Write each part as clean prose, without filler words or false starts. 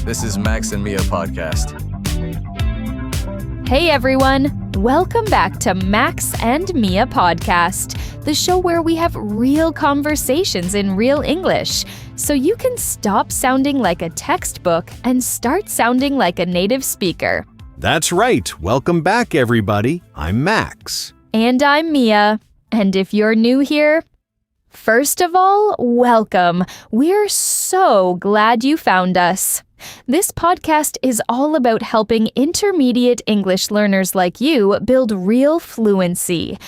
This is Max and Mia podcast. Hey everyone, welcome back to Max and Mia podcast, the show where we have real conversations in real English, so you can stop sounding like a textbook and start sounding like a native speaker. That's right. Welcome back, everybody. I'm Max. And I'm Mia. And if you're new here, first of all, welcome. We're so glad you found us. This podcast is all about helping intermediate English learners like you build real fluency.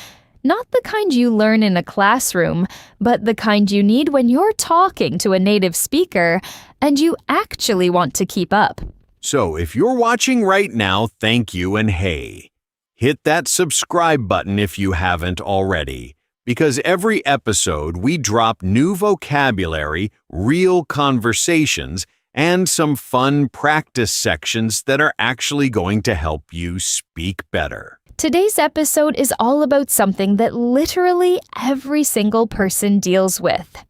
Not the kind you learn in a classroom, but the kind you need when you're talking to a native speaker and you actually want to keep up. So if you're watching right now, thank you and hey. Hit that subscribe button if you haven't already, because every episode we drop new vocabulary, real conversations, and some fun practice sections that are actually going to help you speak better. Today's episode is all about something that literally every single person deals with.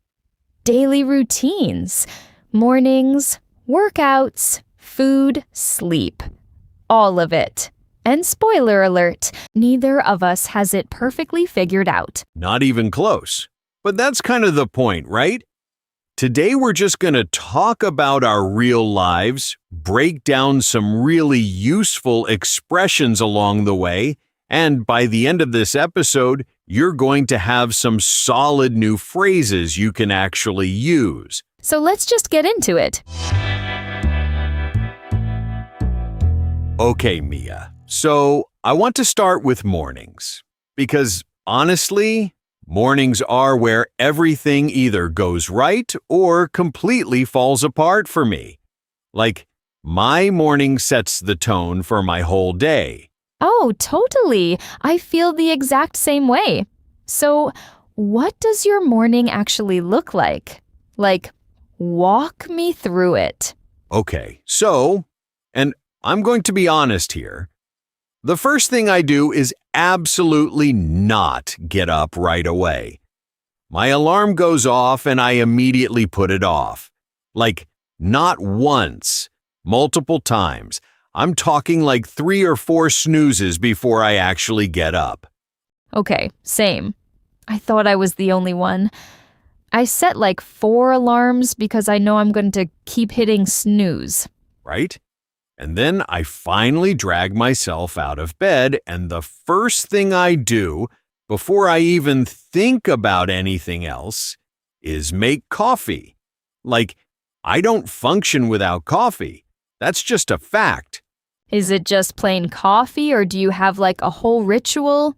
Daily routines, mornings, workouts, food, sleep. All of it. And spoiler alert, neither of us has it perfectly figured out. Not even close. But that's kind of the point, right? Today we're just going to talk about our real lives, break down some really useful expressions along the way, and by the end of this episode, you're going to have some solid new phrases you can actually use. So let's just get into it. Okay, Mia. So I want to start with mornings. Because honestly, mornings are where everything either goes right or completely falls apart for me. Like, my morning sets the tone for my whole day. Oh, totally. I feel the exact same way. So, what does your morning actually look like? Like, walk me through it. Okay, so, and I'm going to be honest here. The first thing I do is absolutely not get up right away. My alarm goes off and I immediately put it off. Like, not once, multiple times. I'm talking like 3 or 4 snoozes before I actually get up. Okay, same. I thought I was the only one. I set like 4 alarms because I know I'm going to keep hitting snooze. Right? And then I finally drag myself out of bed, and the first thing I do, before I even think about anything else, is make coffee. Like, I don't function without coffee. That's just a fact. Is it just plain coffee, or do you have like a whole ritual?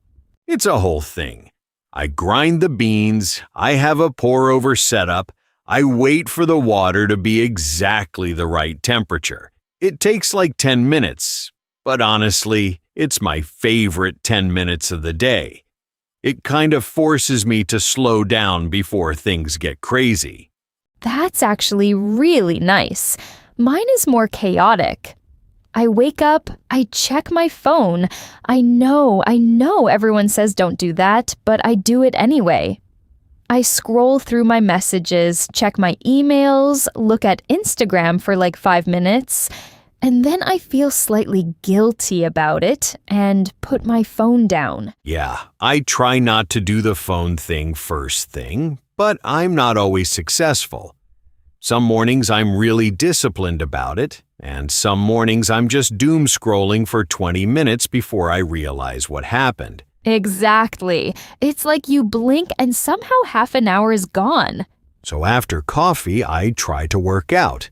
It's a whole thing. I grind the beans, I have a pour-over setup, I wait for the water to be exactly the right temperature. It takes like 10 minutes, but honestly, it's my favorite 10 minutes of the day. It kind of forces me to slow down before things get crazy. That's actually really nice. Mine is more chaotic. I wake up, I check my phone. I know everyone says don't do that, but I do it anyway. I scroll through my messages, check my emails, look at Instagram for like 5 minutes, and then I feel slightly guilty about it and put my phone down. Yeah, I try not to do the phone thing first thing, but I'm not always successful. Some mornings I'm really disciplined about it, and some mornings I'm just doom scrolling for 20 minutes before I realize what happened. Exactly. It's like you blink and somehow half an hour is gone. So after coffee, I try to work out.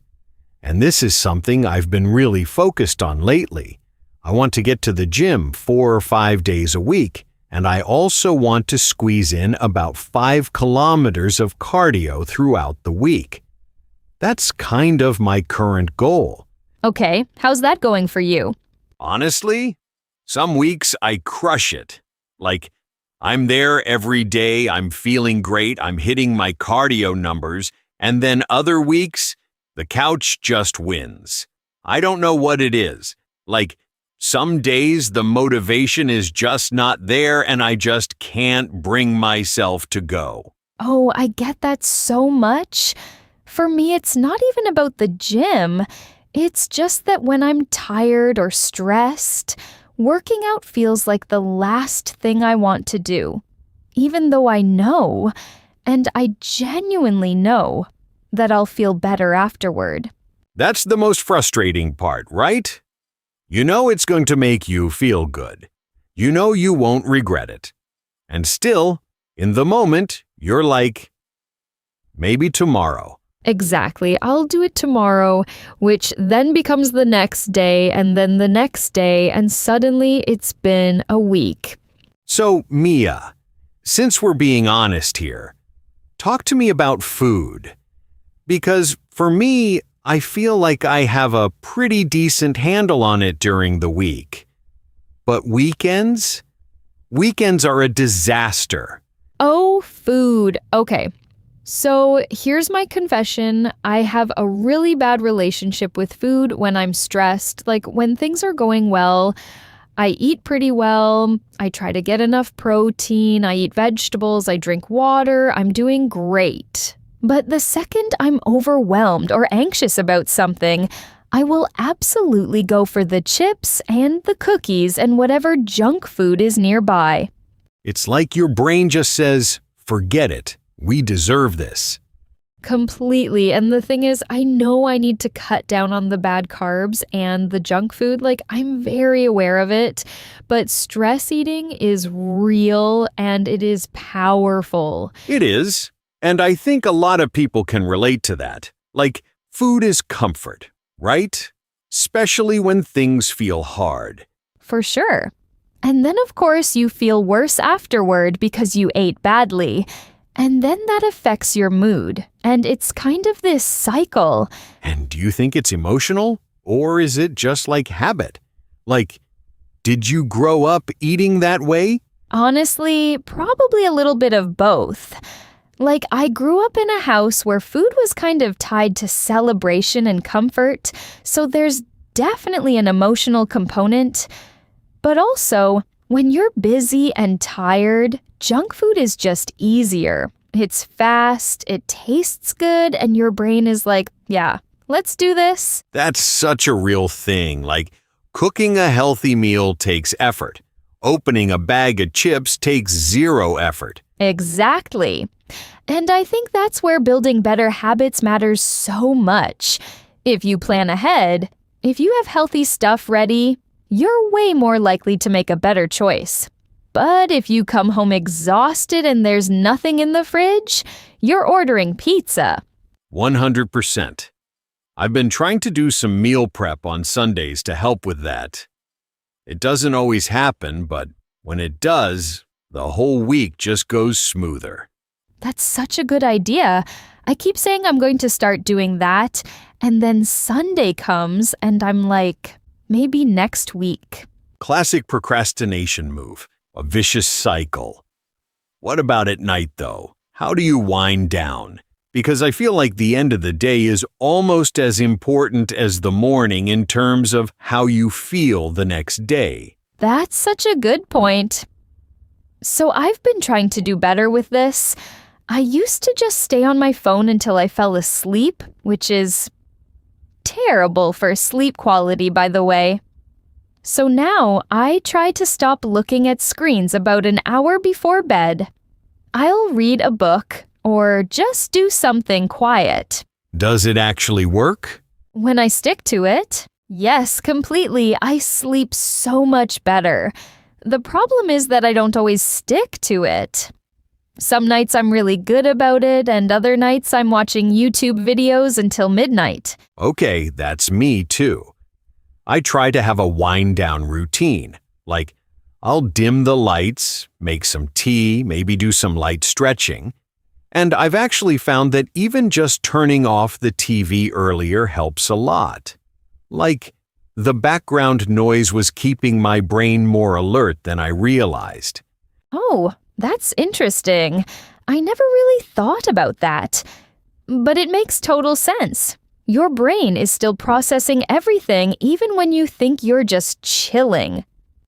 And this is something I've been really focused on lately. I want to get to the gym 4 or 5 days a week, and I also want to squeeze in about 5 kilometers of cardio throughout the week. That's kind of my current goal. Okay, how's that going for you? Honestly, some weeks I crush it. Like, I'm there every day, I'm feeling great, I'm hitting my cardio numbers, and then other weeks, the couch just wins. I don't know what it is. Like, some days the motivation is just not there and I just can't bring myself to go. Oh, I get that so much. For me, it's not even about the gym. It's just that when I'm tired or stressed, working out feels like the last thing I want to do, even though I know, and I genuinely know, that I'll feel better afterward. That's the most frustrating part, right? You know it's going to make you feel good. You know you won't regret it. And still, in the moment, you're like, maybe tomorrow. Exactly. I'll do it tomorrow, which then becomes the next day and then the next day, and suddenly it's been a week. So, Mia, since we're being honest here, talk to me about food. Because for me, I feel like I have a pretty decent handle on it during the week. But weekends? Weekends are a disaster. Oh, food. Okay. So here's my confession. I have a really bad relationship with food when I'm stressed. Like when things are going well, I eat pretty well. I try to get enough protein. I eat vegetables. I drink water. I'm doing great. But the second I'm overwhelmed or anxious about something, I will absolutely go for the chips and the cookies and whatever junk food is nearby. It's like your brain just says, forget it. We deserve this. Completely. And the thing is, I know I need to cut down on the bad carbs and the junk food. Like, I'm very aware of it. But stress eating is real and it is powerful. It is. And I think a lot of people can relate to that. Like, food is comfort, right? Especially when things feel hard. For sure. And then, of course, you feel worse afterward because you ate badly. And then that affects your mood. And it's kind of this cycle. And do you think it's emotional? Or is it just like habit? Like, did you grow up eating that way? Honestly, probably a little bit of both. Like, I grew up in a house where food was kind of tied to celebration and comfort, so there's definitely an emotional component. But also, when you're busy and tired, junk food is just easier. It's fast, it tastes good, and your brain is like, yeah, let's do this. That's such a real thing. Like, cooking a healthy meal takes effort. Opening a bag of chips takes zero effort. Exactly. And I think that's where building better habits matters so much. If you plan ahead, if you have healthy stuff ready, you're way more likely to make a better choice. But if you come home exhausted and there's nothing in the fridge, you're ordering pizza. 100%. I've been trying to do some meal prep on Sundays to help with that. It doesn't always happen, but when it does, the whole week just goes smoother. That's such a good idea. I keep saying I'm going to start doing that, and then Sunday comes and I'm like, maybe next week. Classic procrastination move, a vicious cycle. What about at night, though? How do you wind down? Because I feel like the end of the day is almost as important as the morning in terms of how you feel the next day. That's such a good point. So I've been trying to do better with this. I used to just stay on my phone until I fell asleep, which is terrible for sleep quality, by the way. So now I try to stop looking at screens about an hour before bed. I'll read a book or just do something quiet. Does it actually work? When I stick to it, yes, completely. I sleep so much better. The problem is that I don't always stick to it. Some nights I'm really good about it, and other nights I'm watching YouTube videos until midnight. Okay, that's me too. I try to have a wind-down routine. Like, I'll dim the lights, make some tea, maybe do some light stretching. And I've actually found that even just turning off the TV earlier helps a lot. Like, the background noise was keeping my brain more alert than I realized. Oh, that's interesting. I never really thought about that. But it makes total sense. Your brain is still processing everything even when you think you're just chilling.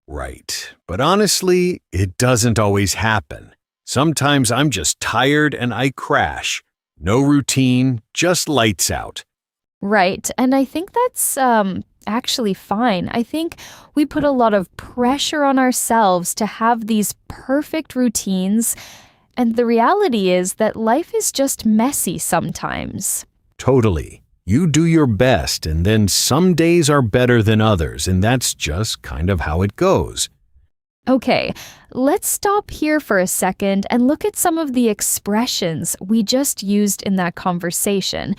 Right. But honestly, it doesn't always happen. Sometimes I'm just tired and I crash. No routine, just lights out. Right, and I think that's actually fine. I think we put a lot of pressure on ourselves to have these perfect routines, and the reality is that life is just messy sometimes. Totally. You do your best, and then some days are better than others, and that's just kind of how it goes. Okay, let's stop here for a second and look at some of the expressions we just used in that conversation,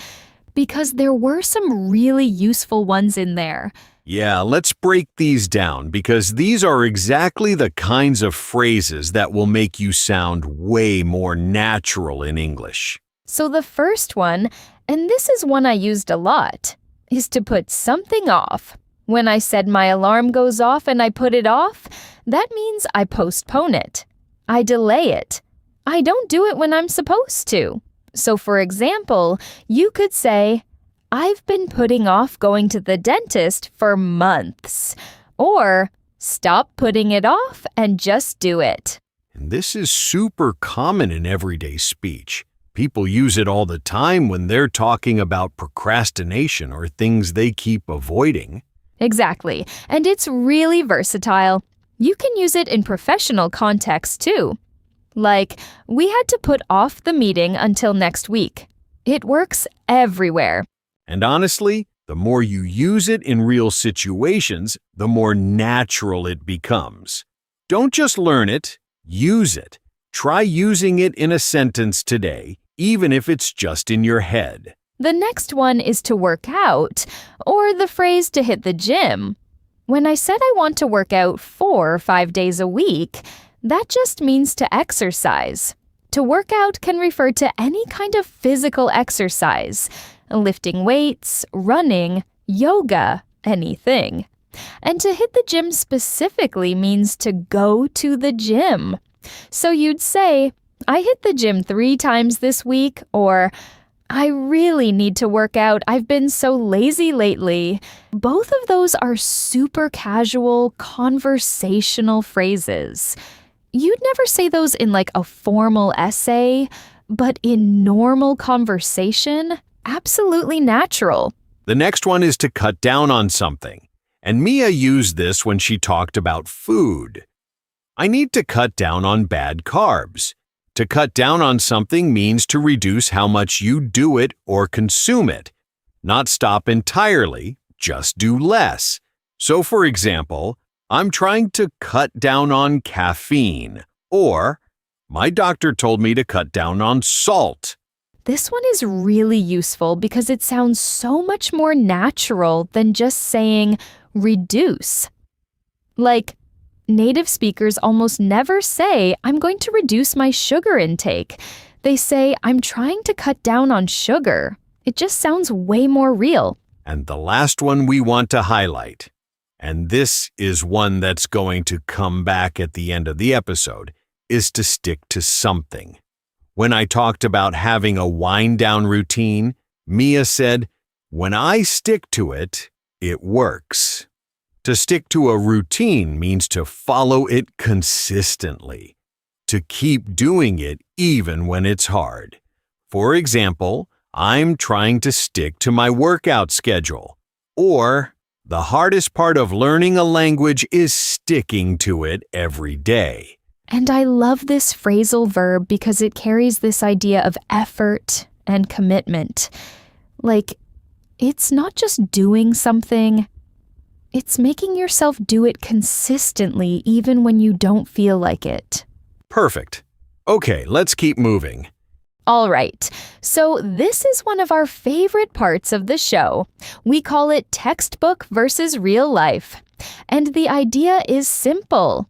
because there were some really useful ones in there. Yeah, let's break these down because these are exactly the kinds of phrases that will make you sound way more natural in English. So the first one, and this is one I used a lot, is to put something off. When I said my alarm goes off and I put it off, that means I postpone it. I delay it. I don't do it when I'm supposed to. So for example, you could say, I've been putting off going to the dentist for months. Or, stop putting it off and just do it. And this is super common in everyday speech. People use it all the time when they're talking about procrastination or things they keep avoiding. Exactly, and it's really versatile. You can use it in professional contexts too. Like, we had to put off the meeting until next week. It works everywhere. And honestly, the more you use it in real situations, the more natural it becomes. Don't just learn it, use it. Try using it in a sentence today, even if it's just in your head. The next one is to work out, or the phrase to hit the gym. When I said I want to work out 4 or 5 days a week, that just means to exercise. To work out can refer to any kind of physical exercise, lifting weights, running, yoga, anything. And to hit the gym specifically means to go to the gym. So you'd say, I hit the gym 3 times this week, or I really need to work out. I've been so lazy lately. Both of those are super casual, conversational phrases. You'd never say those in like a formal essay, but in normal conversation, absolutely natural. The next one is to cut down on something. And Mia used this when she talked about food. I need to cut down on bad carbs. To cut down on something means to reduce how much you do it or consume it. Not stop entirely, just do less. So for example, I'm trying to cut down on caffeine, or my doctor told me to cut down on salt. This one is really useful because it sounds so much more natural than just saying reduce. Like, native speakers almost never say, I'm going to reduce my sugar intake. They say, I'm trying to cut down on sugar. It just sounds way more real. And the last one we want to highlight, and this is one that's going to come back at the end of the episode, is to stick to something. When I talked about having a wind-down routine, Mia said, when I stick to it, it works. To stick to a routine means to follow it consistently, to keep doing it even when it's hard. For example, I'm trying to stick to my workout schedule. Or, the hardest part of learning a language is sticking to it every day. And I love this phrasal verb because it carries this idea of effort and commitment. Like, it's not just doing something, it's making yourself do it consistently even when you don't feel like it. Perfect. Okay, let's keep moving. All right, so this is one of our favorite parts of the show. We call it textbook versus real life. And the idea is simple.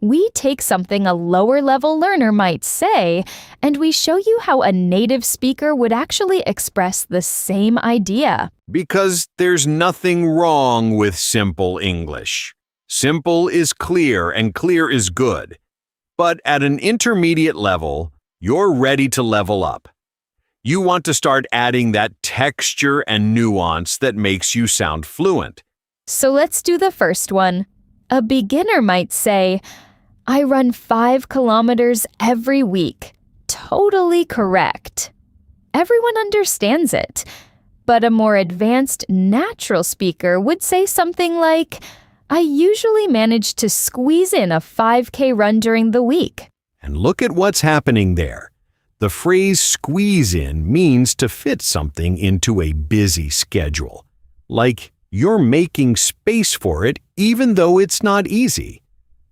We take something a lower-level learner might say, and we show you how a native speaker would actually express the same idea. Because there's nothing wrong with simple English. Simple is clear and clear is good. But at an intermediate level, you're ready to level up. You want to start adding that texture and nuance that makes you sound fluent. So let's do the first one. A beginner might say, I run 5 kilometers every week. Totally correct. Everyone understands it. But a more advanced natural speaker would say something like, I usually manage to squeeze in a 5K run during the week. And look at what's happening there. The phrase squeeze in means to fit something into a busy schedule. Like you're making space for it even though it's not easy.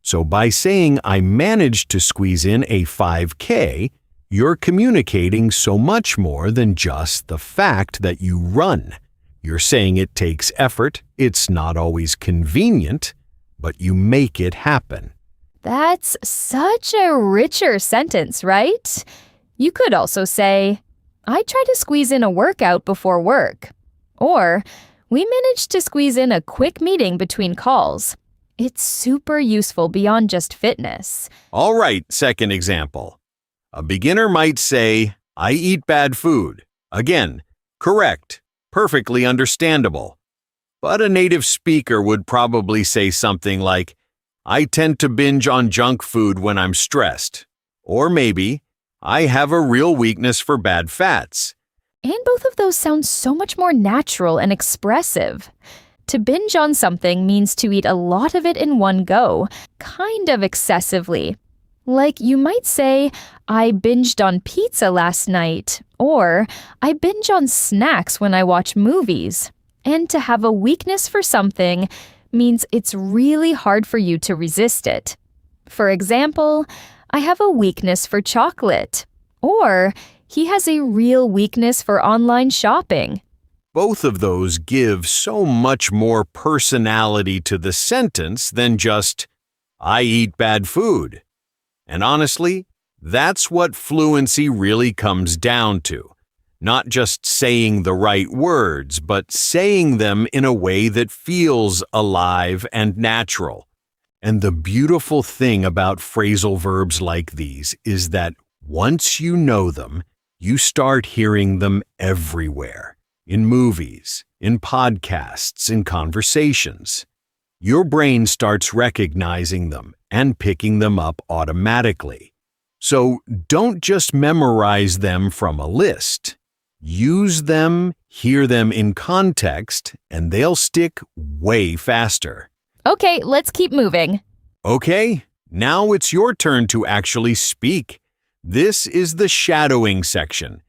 So by saying I managed to squeeze in a 5K, you're communicating so much more than just the fact that you run. You're saying it takes effort, it's not always convenient, but you make it happen. That's such a richer sentence, right? You could also say, I try to squeeze in a workout before work. Or, we managed to squeeze in a quick meeting between calls. It's super useful beyond just fitness. All right, second example. A beginner might say, I eat bad food. Again, correct, perfectly understandable. But a native speaker would probably say something like, I tend to binge on junk food when I'm stressed. Or maybe, I have a real weakness for bad fats. And both of those sound so much more natural and expressive. To binge on something means to eat a lot of it in one go, kind of excessively. Like you might say, I binged on pizza last night, or I binge on snacks when I watch movies. And to have a weakness for something means it's really hard for you to resist it. For example, I have a weakness for chocolate. Or he has a real weakness for online shopping. Both of those give so much more personality to the sentence than just, I eat bad food. And honestly, that's what fluency really comes down to. Not just saying the right words, but saying them in a way that feels alive and natural. And the beautiful thing about phrasal verbs like these is that once you know them, you start hearing them everywhere. In movies, in podcasts, in conversations. Your brain starts recognizing them and picking them up automatically. So don't just memorize them from a list. Use them, hear them in context, and they'll stick way faster. Okay, let's keep moving. Okay, now it's your turn to actually speak. This is the shadowing section.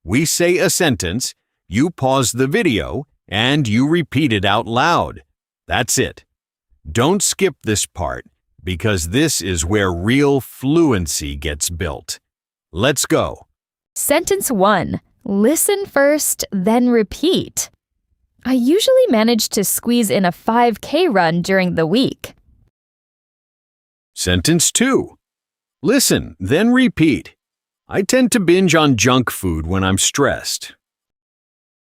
We say a sentence, you pause the video, and you repeat it out loud. That's it. Don't skip this part, because this is where real fluency gets built. Let's go. Sentence 1. Listen first, then repeat. I usually manage to squeeze in a 5K run during the week. Sentence 2. Listen, then repeat. I tend to binge on junk food when I'm stressed.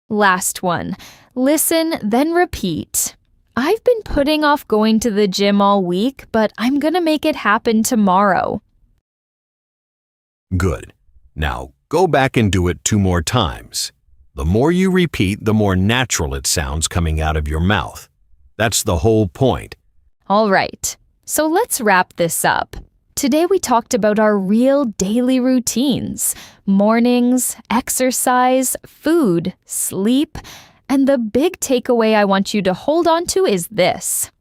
Last one. Listen, then repeat. I've been putting off going to the gym all week, but I'm gonna make it happen tomorrow. Good. Now, go back and do it 2 more times. The more you repeat, the more natural it sounds coming out of your mouth. That's the whole point. All right, so let's wrap this up. Today we talked about our real daily routines, mornings, exercise, food, sleep, and the big takeaway I want you to hold on to is this.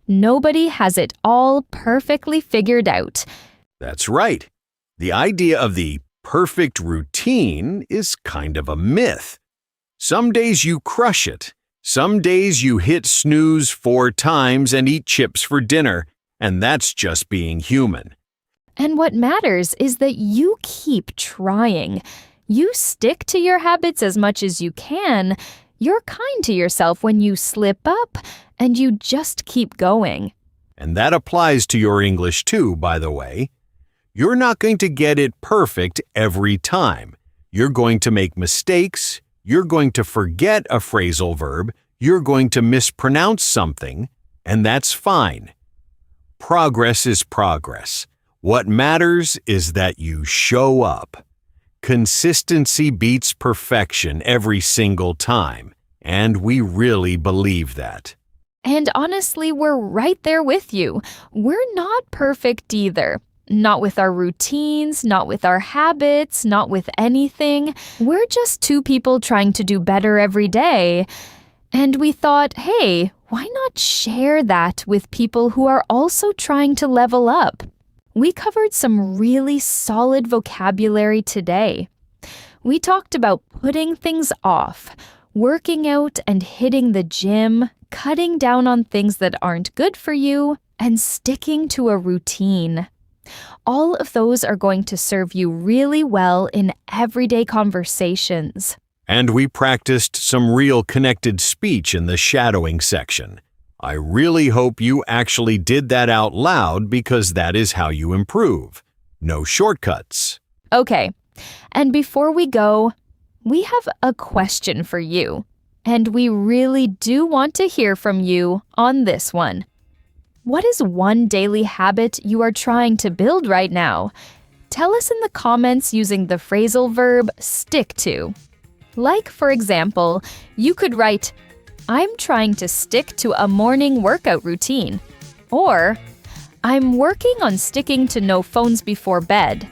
Nobody has it all perfectly figured out. That's right. The idea of the perfect routine is kind of a myth. Some days you crush it. Some days you hit snooze 4 times and eat chips for dinner, and that's just being human. And what matters is that you keep trying. You stick to your habits as much as you can. You're kind to yourself when you slip up, and you just keep going. And that applies to your English too, by the way. You're not going to get it perfect every time. You're going to make mistakes. You're going to forget a phrasal verb. You're going to mispronounce something, and that's fine. Progress is progress. What matters is that you show up. Consistency beats perfection every single time, and we really believe that. And honestly, we're right there with you. We're not perfect either. Not with our routines, not with our habits, not with anything. We're just two people trying to do better every day. And we thought, hey, why not share that with people who are also trying to level up? We covered some really solid vocabulary today. We talked about putting things off, working out and hitting the gym, cutting down on things that aren't good for you, and sticking to a routine. All of those are going to serve you really well in everyday conversations. And we practiced some real connected speech in the shadowing section. I really hope you actually did that out loud because that is how you improve. No shortcuts. Okay, and before we go, we have a question for you. And we really do want to hear from you on this one. What is one daily habit you are trying to build right now? Tell us in the comments using the phrasal verb stick to. Like, for example, you could write, I'm trying to stick to a morning workout routine. Or, I'm working on sticking to no phones before bed.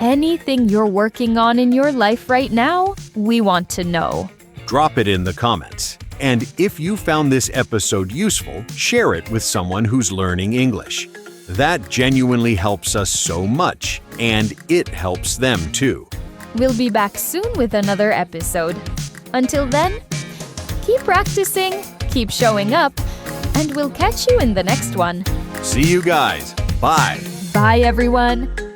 Anything you're working on in your life right now, we want to know. Drop it in the comments. And if you found this episode useful, share it with someone who's learning English. That genuinely helps us so much, and it helps them too. We'll be back soon with another episode. Until then, keep practicing, keep showing up, and we'll catch you in the next one. See you guys. Bye. Bye, everyone.